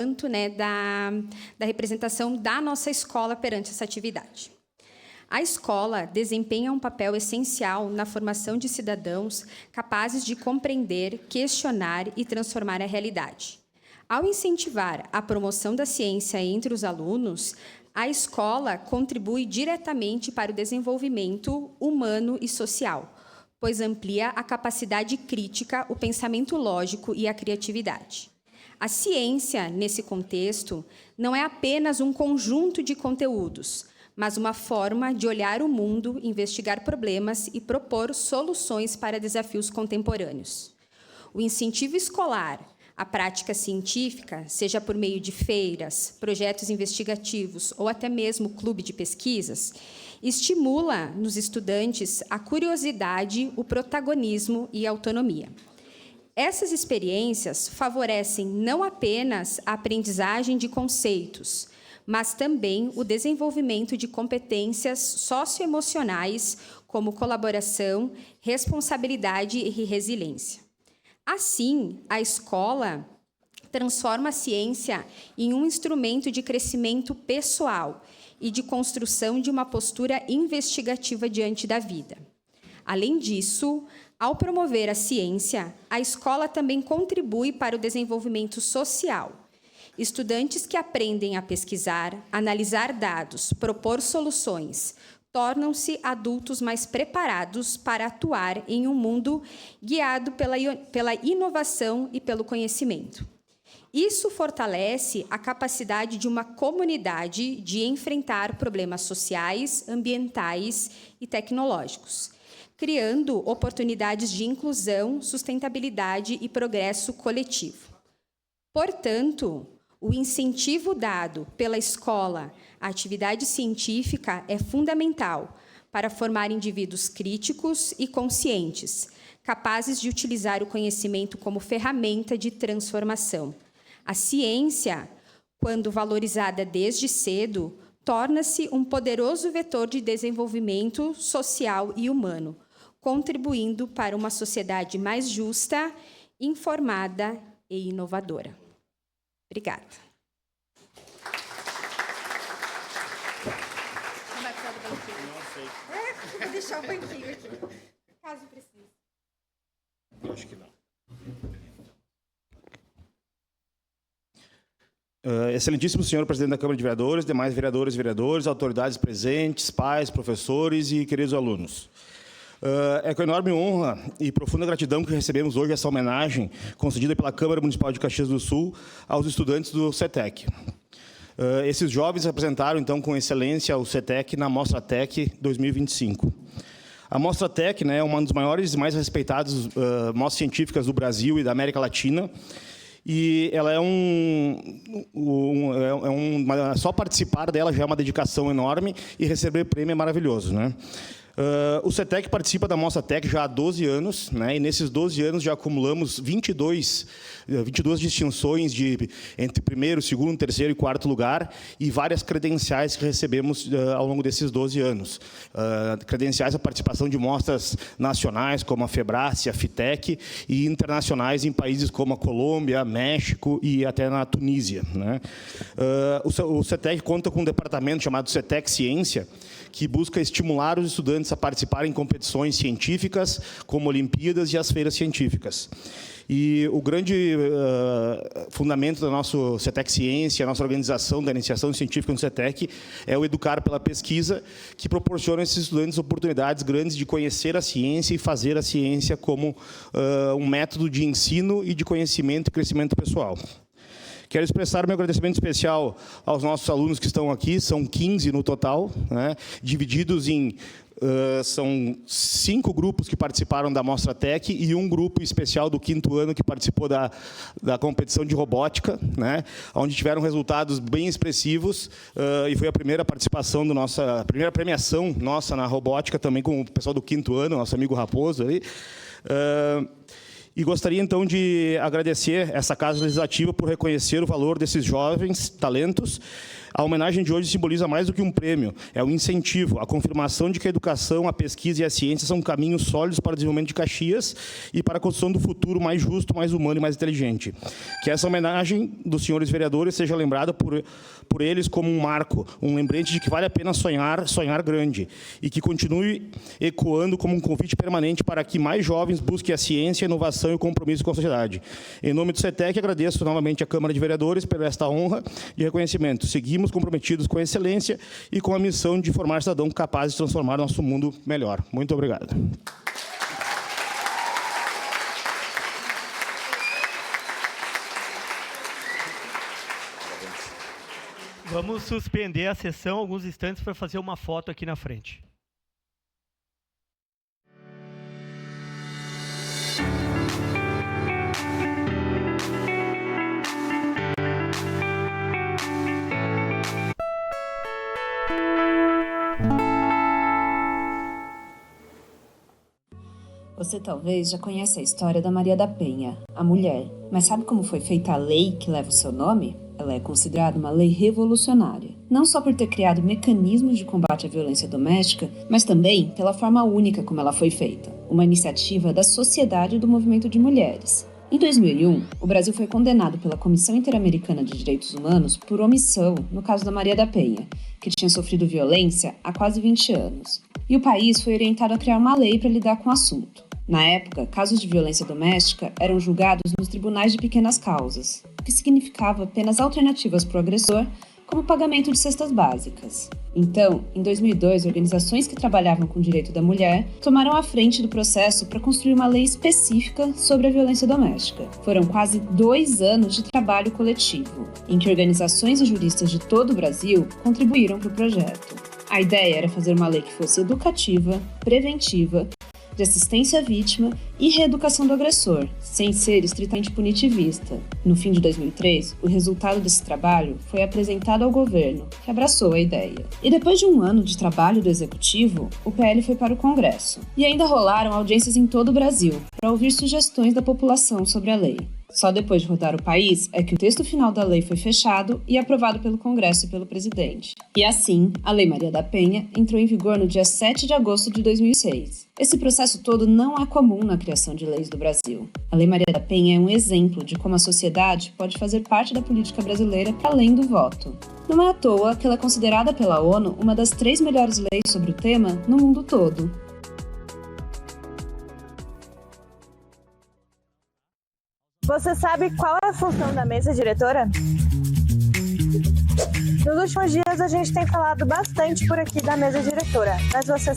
quanto, né, da representação da nossa escola perante essa atividade. A escola desempenha um papel essencial na formação de cidadãos capazes de compreender, questionar e transformar a realidade. Ao incentivar a promoção da ciência entre os alunos, a escola contribui diretamente para o desenvolvimento humano e social, pois amplia a capacidade crítica, o pensamento lógico e a criatividade. A ciência, nesse contexto, não é apenas um conjunto de conteúdos, mas uma forma de olhar o mundo, investigar problemas e propor soluções para desafios contemporâneos. O incentivo escolar à prática científica, seja por meio de feiras, projetos investigativos ou até mesmo clube de pesquisas, estimula nos estudantes a curiosidade, o protagonismo e a autonomia. Essas experiências favorecem não apenas a aprendizagem de conceitos, mas também o desenvolvimento de competências socioemocionais, como colaboração, responsabilidade e resiliência. Assim, a escola transforma a ciência em um instrumento de crescimento pessoal e de construção de uma postura investigativa diante da vida. Além disso, ao promover a ciência, a escola também contribui para o desenvolvimento social. Estudantes que aprendem a pesquisar, analisar dados, propor soluções, tornam-se adultos mais preparados para atuar em um mundo guiado pela inovação e pelo conhecimento. Isso fortalece a capacidade de uma comunidade de enfrentar problemas sociais, ambientais e tecnológicos, criando oportunidades de inclusão, sustentabilidade e progresso coletivo. Portanto, o incentivo dado pela escola à atividade científica é fundamental para formar indivíduos críticos e conscientes, capazes de utilizar o conhecimento como ferramenta de transformação. A ciência, quando valorizada desde cedo, torna-se um poderoso vetor de desenvolvimento social e humano, contribuindo para uma sociedade mais justa, informada e inovadora. Obrigada. Não vai precisar do banquinho? Não sei. Vou deixar o banquinho aqui, caso precise. Acho que não. Excelentíssimo senhor presidente da Câmara de Vereadores, demais vereadoras e vereadores, autoridades presentes, pais, professores e queridos alunos. É com enorme honra e profunda gratidão que recebemos hoje essa homenagem concedida pela Câmara Municipal de Caxias do Sul aos estudantes do CETEC. Esses jovens representaram, então, com excelência o CETEC na Mostra Tec 2025. A Mostra Tec, né, é uma das maiores e mais respeitadas mostras científicas do Brasil e da América Latina, e ela só participar dela já é uma dedicação enorme e receber prêmio é maravilhoso, né? O CETEC participa da Mostra Tec já há 12 anos, né? E nesses 12 anos já acumulamos 22 distinções entre primeiro, segundo, terceiro e quarto lugar e várias credenciais que recebemos ao longo desses 12 anos. Credenciais à participação de mostras nacionais, como a FEBRACE, a FITEC, e internacionais em países como a Colômbia, México e até na Tunísia, né? O CETEC conta com um departamento chamado CETEC Ciência, que busca estimular os estudantes a participarem em competições científicas, como Olimpíadas e as feiras científicas. E o grande fundamento do nosso CETEC Ciência, a nossa organização da iniciação científica no CETEC, é o Educar pela Pesquisa, que proporciona a esses estudantes oportunidades grandes de conhecer a ciência e fazer a ciência como um método de ensino e de conhecimento e crescimento pessoal. Quero expressar meu agradecimento especial aos nossos alunos que estão aqui, são 15 no total, né, divididos em... são 5 grupos que participaram da Mostra Tec e um grupo especial do 5º ano que participou da competição de robótica, né, onde tiveram resultados bem expressivos, e foi a primeira participação a primeira premiação nossa na robótica, também com o pessoal do 5º ano, nosso amigo Raposo ali. E gostaria, então, de agradecer essa Casa Legislativa por reconhecer o valor desses jovens talentos. A homenagem de hoje simboliza mais do que um prêmio, é um incentivo, a confirmação de que a educação, a pesquisa e a ciência são caminhos sólidos para o desenvolvimento de Caxias e para a construção do futuro mais justo, mais humano e mais inteligente. Que essa homenagem dos senhores vereadores seja lembrada por eles como um marco, um lembrete de que vale a pena sonhar grande, e que continue ecoando como um convite permanente para que mais jovens busquem a ciência, a inovação e o compromisso com a sociedade. Em nome do CETEC, agradeço novamente à Câmara de Vereadores por esta honra e reconhecimento. Seguimos comprometidos com a excelência e com a missão de formar cidadãos capazes de transformar o nosso mundo melhor. Muito obrigado. Vamos suspender a sessão alguns instantes para fazer uma foto aqui na frente. Você talvez já conhece a história da Maria da Penha, a mulher, mas sabe como foi feita a lei que leva o seu nome? Ela é considerada uma lei revolucionária, não só por ter criado mecanismos de combate à violência doméstica, mas também pela forma única como ela foi feita, uma iniciativa da sociedade e do movimento de mulheres. Em 2001, o Brasil foi condenado pela Comissão Interamericana de Direitos Humanos por omissão no caso da Maria da Penha, que tinha sofrido violência há quase 20 anos. E o país foi orientado a criar uma lei para lidar com o assunto. Na época, casos de violência doméstica eram julgados nos tribunais de pequenas causas, o que significava apenas alternativas para o agressor, como o pagamento de cestas básicas. Então, em 2002, organizações que trabalhavam com o direito da mulher tomaram a frente do processo para construir uma lei específica sobre a violência doméstica. Foram quase 2 anos de trabalho coletivo, em que organizações e juristas de todo o Brasil contribuíram para o projeto. A ideia era fazer uma lei que fosse educativa, preventiva, de assistência à vítima e reeducação do agressor, sem ser estritamente punitivista. No fim de 2003, o resultado desse trabalho foi apresentado ao governo, que abraçou a ideia. E depois de 1 ano de trabalho do Executivo, o PL foi para o Congresso. E ainda rolaram audiências em todo o Brasil, para ouvir sugestões da população sobre a lei. Só depois de rodar o país é que o texto final da lei foi fechado e aprovado pelo Congresso e pelo presidente. E assim, a Lei Maria da Penha entrou em vigor no dia 7 de agosto de 2006. Esse processo todo não é comum na criação de leis do Brasil. A Lei Maria da Penha é um exemplo de como a sociedade pode fazer parte da política brasileira para além do voto. Não é à toa que ela é considerada pela ONU uma das 3 melhores leis sobre o tema no mundo todo. Você sabe qual é a função da mesa diretora? Nos últimos dias a gente tem falado bastante por aqui da mesa diretora, mas você